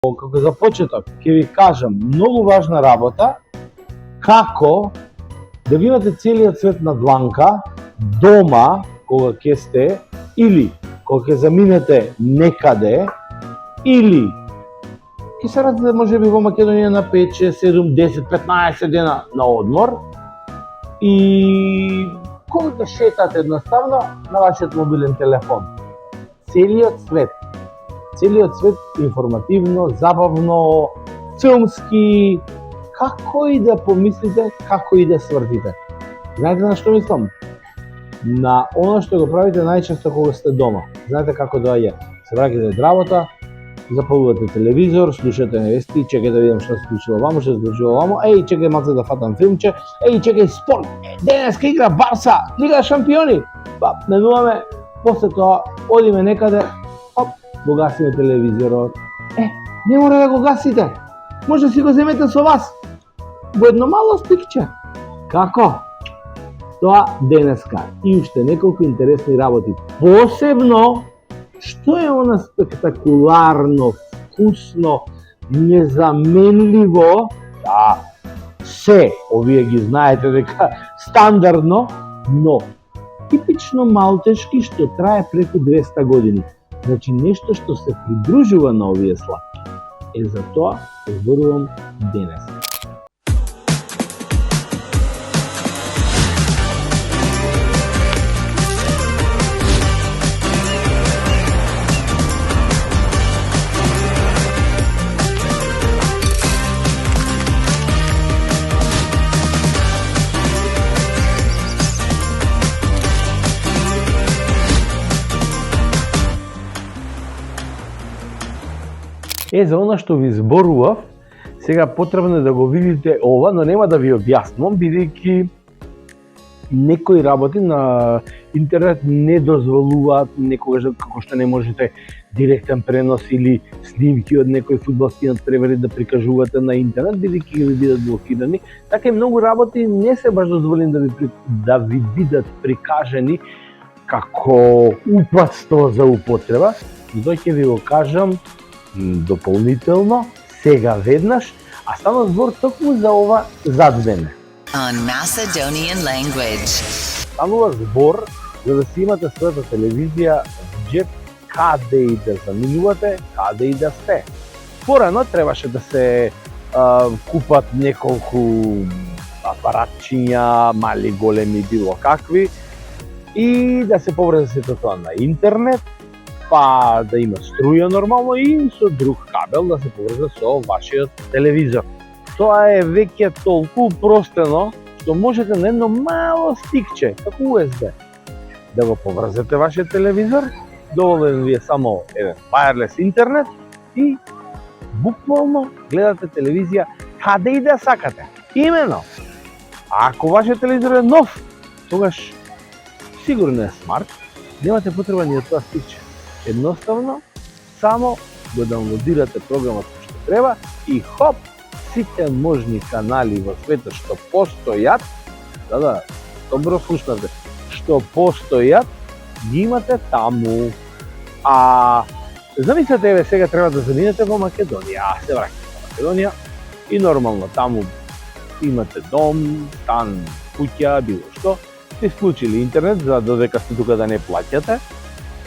како за почеток, ќе ви кажам многу важна работа како да ги имате целиот свет на дланка, дома, кога ќе сте, или кога ќе заминете некаде, или ќе се радите можеби во Македонија на 5, 6, 7, 10, 15 дена на одмор и кога ќе шетате едноставно на вашиот мобилен телефон. Целиот свет информативно, забавно, филмски, како и да помислите, како и да свртите. Знаете на што мислам? На оно што го правите најчесто кога сте дома. Знаете како доаѓа? Се враќате од работа, запалувате телевизор, слушате вести, чекате да видам што се случило вамо, што се случило вамо, чекај малце да фатам филмче, чекај спорт, денеска игра Барса, Лига шампиони. Менуваме, после тоа одиме некаде, го гасиме телевизорот. Не мора да го гасите. Може да си го земете со вас. Во едно мало стикче. Како? Тоа денеска. И уште неколку интересни работи. Посебно, што е она спектакуларно, вкусно, незаменливо, се, овие ги знаете дека стандардно, но типично малтешки што трае преку 200 години. Значи нешто што се придружува на овие слатки. За тоа зборувам денес. За она што ви зборував, сега потребно е да го видите ова, но нема да ви објаснувам, бидејќи некои работи на интернет не дозволуваат некогаш како што не можете директен пренос или снимки од некој фудбалски надпревари да прикажувате на интернет, бидејќи ќе ви бидат блокирани. Така и многу работи не се баш дозволени да ви бидат прикажани како упатство за употреба, но ќе ви го кажам дополнително, сега веднаш, а стана збор токму за ова зад мене. On Macedonian language. Станува збор за да си имате својата телевизија в джеп, каде и да заминувате, каде и да сте. Порано требаше да се купат неколку апаратчиња, мали, големи, било какви, и да се поврзе сето тоа на интернет, па да има струја нормално и со друг кабел да се поврзе со вашиот телевизор. Тоа е веќе толку упростено што можете на едно мало стикче, како USB, да го поврзете вашиот телевизор, доволен ви е само еден wireless интернет и буквално гледате телевизија каде и да сакате. Имено, ако вашиот телевизор е нов, тогаш сигурно е смарт, немате потреба ни од тоа стикче. Едноставно, само го даунлодирате програмот што треба и хоп, сите можни канали во светот што постојат, добро слушнате, што постојат, ги имате таму. Замислете, сега треба да заминете во Македонија, се враќате во Македонија и нормално таму имате дом, стан, куќа, било што, сте исклучили интернет за додека сте тука да не плаќате.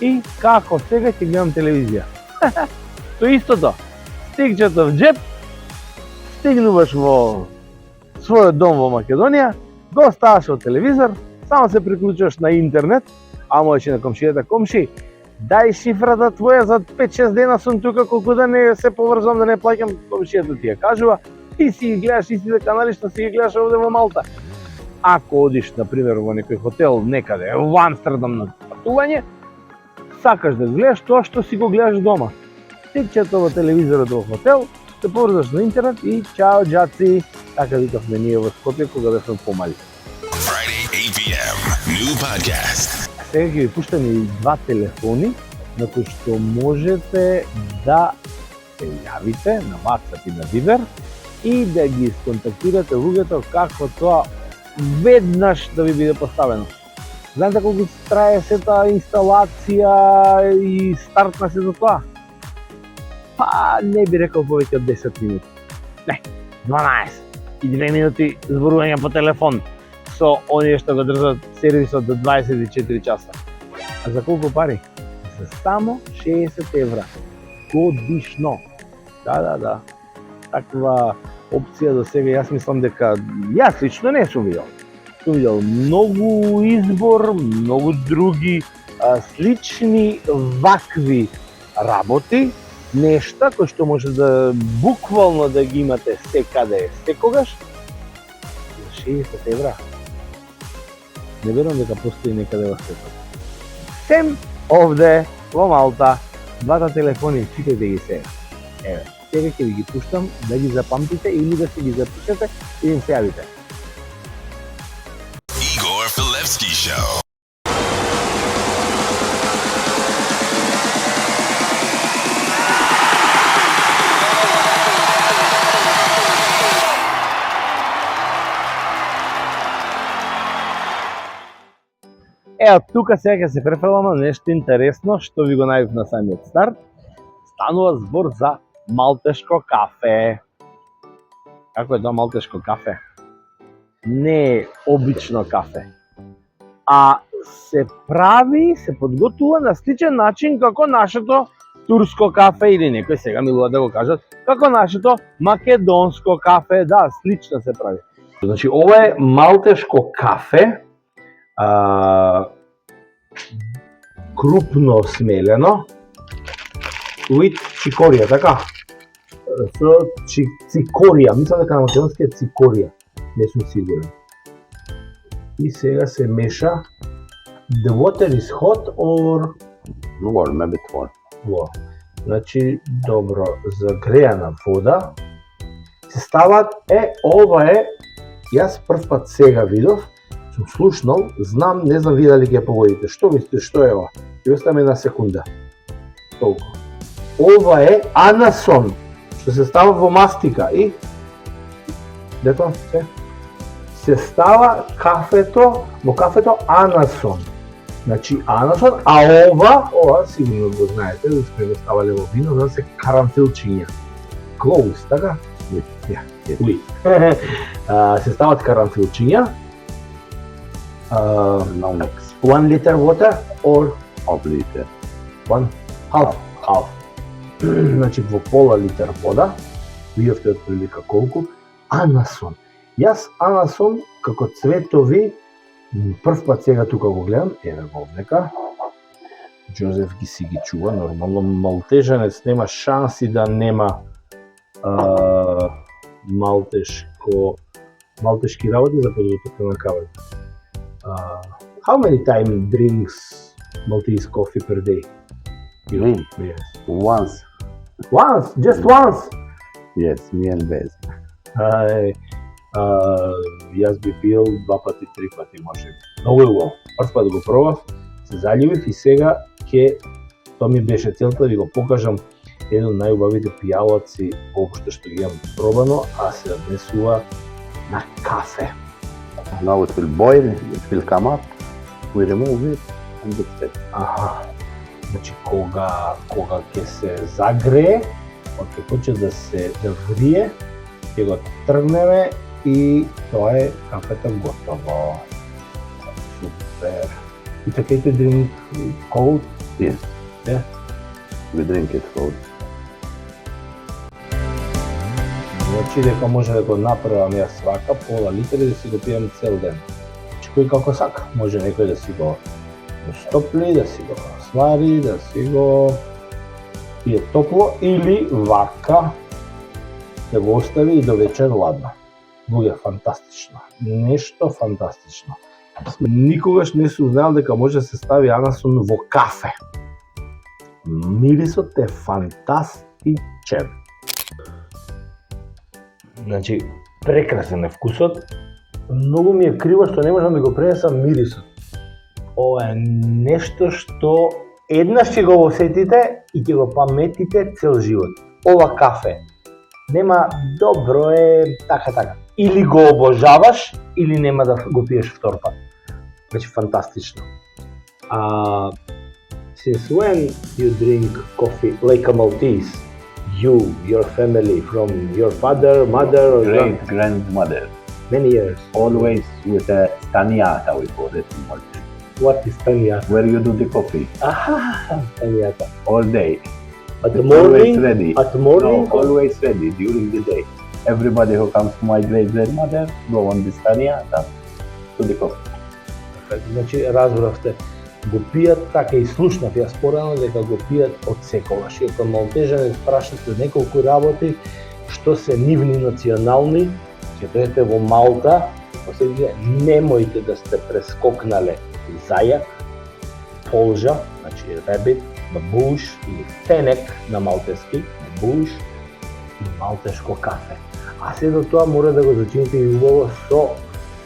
И како сега ќе гледам телевизија. То истото, стикчето в джеп, стигнуваш во својот дом во Македонија, го ставаш во телевизор, само се приклучуваш на интернет, а можеш на комшијата, комши, дај шифрата твоја за 5-6 дена сум тука, колку да не се поврзам, да не плаќам, комшијата ти ја кажува, и си ги гледаш истите канали што си ги гледаш овде во Малта. Ако одиш, например, во некој хотел некаде, во Амстердам на патување, сакаш да гледаш тоа што си го гледаш дома. Стикчето во телевизорот во хотел, се поврзаш на интернет и чао џаци, така викавме ние во Скопје кога бевме помали. Friday 8 p.m. New podcast. Сега ќе ви пуштам и два телефони на кои што можете да се јавите на WhatsApp и на Viber и да ги сконтактирате луѓето како тоа веднаш да ви биде поставено. Знаете колку трае сета инсталација и старт на сето тоа? Па, не би рекол повеќе од 10 минути. Не, 12 и 2 минути зборување по телефон со оние што го држат сервисот до 24 часа. А за колку пари? За само 60 евра годишно. Да. Таква опција до сега, јас мислам дека јас лично не сум видел. Сум видел многу избор, многу други слични вакви работи, нешта кои што може да буквално да ги имате секаде, секогаш. За 60 евра. Не верувам дека постои некаде во светот. Сем овде во Малта, двата телефони, читајте ги сега. Еве, сега ќе ви ги пуштам да ги запамтите или да си ги запишете и им се јавите. Igor Filevski Show. Од тука сега ќе се префрлам на нешто интересно што ви го најдов на самиот старт. Станува збор за малтешко кафе. Како е тоа малтешко кафе? Не е обично кафе, а се прави, се подготвува на сличен начин како нашето турско кафе или некој сега милува да го кажат како нашето македонско кафе, да, слично се прави. Значи ова е малтешко кафе, крупно смелено, with цикорија, така? Со цикорија, мислам дека на македонски е цикорија, не сум сигурен. И сега се меша. The water is hot or Warm, a bit warm. warm? Значи, добро загреана вода. Се стават, ова е, јас прв пат сега видов, сум слушнал, знам, не знам ви дали ќе погодите. Што мислите, што е ова? Ја оставам една секунда. Толку. Ова е анасон, што се става во мастика и дето се става кафето, во кафето анасон. Значи анасон, а ова сигурно го знаете, да сме го ставале во вино, да се карамфилчиња. Close, така? Oui. Се стават карамфилчиња. No mix. 1 liter water or Half liter. half. Значи во пола литар вода, видовте отприлика колку, анасон. Јас анасон како цветови прв пат сега тука го гледам, еве го овдека. Џозеф ги чува, нормално малтежанец нема шанси да нема малтешки работи за подготовка на кава. How many time drinks Maltese coffee per day? Me? Yes. Once. Once, just once. Yes, me and Bez. Јас би пил 2 пати, 3 пати може. Многу убаво. Прв пат го пробав, се заљубив и сега тоа ми беше целта да ви го покажам еден од најубавите пијалаци воопшто што ги имам пробано, а се однесува на кафе. Now it will boil, it will come up. We remove it and it's set. Значи кога ќе се загрее, ќе почне да врие, ќе го тргнеме и тоа е кафето готово. Супер. И така и drink cold? Yes. Yeah. We drink it cold. Значи дека може да го направам јас вака, пола литра и да си го пијам цел ден. Кој како сака, може некој да си го стопли, да си го свари, да си го пие топло или вака да го остави и до вечер ладно. Луѓе, фантастично. Нешто фантастично. Никогаш не сум знаел дека може да се стави анасон во кафе. Мирисот е фантастичен. Значи, прекрасен е вкусот. Многу ми е криво што не можам да го пренесам мирисот. Ова е нешто што еднаш ќе го осетите и ќе го паметите цел живот. Ова кафе нема добро е така. Или го обожаваш, или нема да го пиеш втор пат. Значи фантастично. Since when you drink coffee like a Maltese? you, your family, from your father, mother, or Great grandmother. many years? Always with a staniata, we call it in Maltese, What is Tanyata? where you do the coffee Ah, Tanyata. all day. At the Always morning? ready. At the morning? No, always ready during the day. Everybody who comes to my great grandmother go on this staniata to the coffee. Значи, разбравте, го пијат така и слушнав јас порано дека го пијат од секогаш. И ако малтежанец прашате неколку работи што се нивни национални, ќе дојдете во Малта, посеќа немојте да сте прескокнале зајак, полжа, значи ребит, бабуш или тенек на малтески, бабуш и малтешко кафе. А сето тоа мора да го зачините и убаво со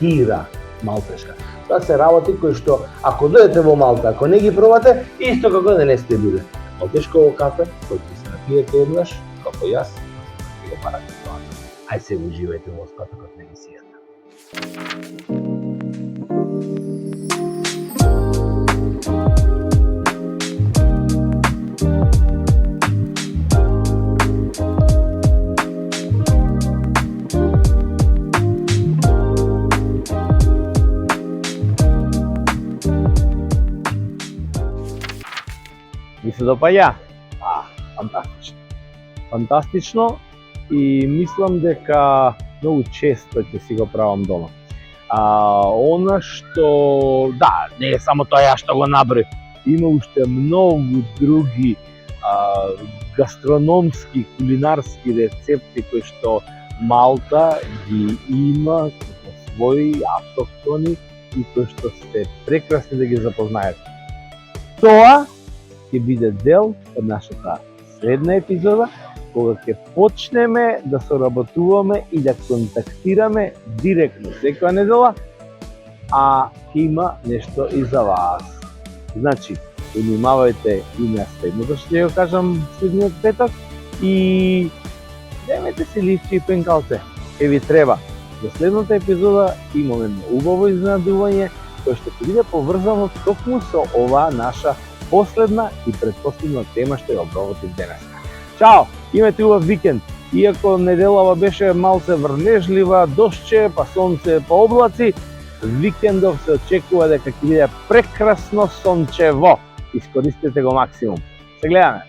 тира малтешка. Тоа се работи кои што ако дојдете во Малта, ако не ги пробате, исто како да не сте биле. Малтешко кафе, кој ќе се напиете еднаш, како јас, ќе го парате тоа. Ај се уживајте во остатокот на емисијата. Ви се допаѓа? Фантастично. Фантастично и мислам дека многу често ќе си го правам дома. Она што, да, не е само тоа ја што го набрев, има уште многу други гастрономски, кулинарски рецепти кои што Малта ги има како своји автохтони и кои што се прекрасни да ги запознаете. Тоа ќе биде дел од нашата следна епизода, кога ќе почнеме да соработуваме и да контактираме директно секоја недела, а ќе има нешто и за вас. Значи, внимавајте и на следното што ќе го кажам следниот петок и земете си ливче и пенкалце, ќе ви треба. За следната епизода имаме убаво изненадување кој што ќе биде поврзано токму со оваа наша последна и предпоследна тема што ја обработив денес. Чао, имате убав викенд. Иако неделава беше малце врнежлива, дождче, па сонце, па облаци, викендов се очекува дека ќе биде прекрасно сончево. Искористете го максимум. Се гледаме.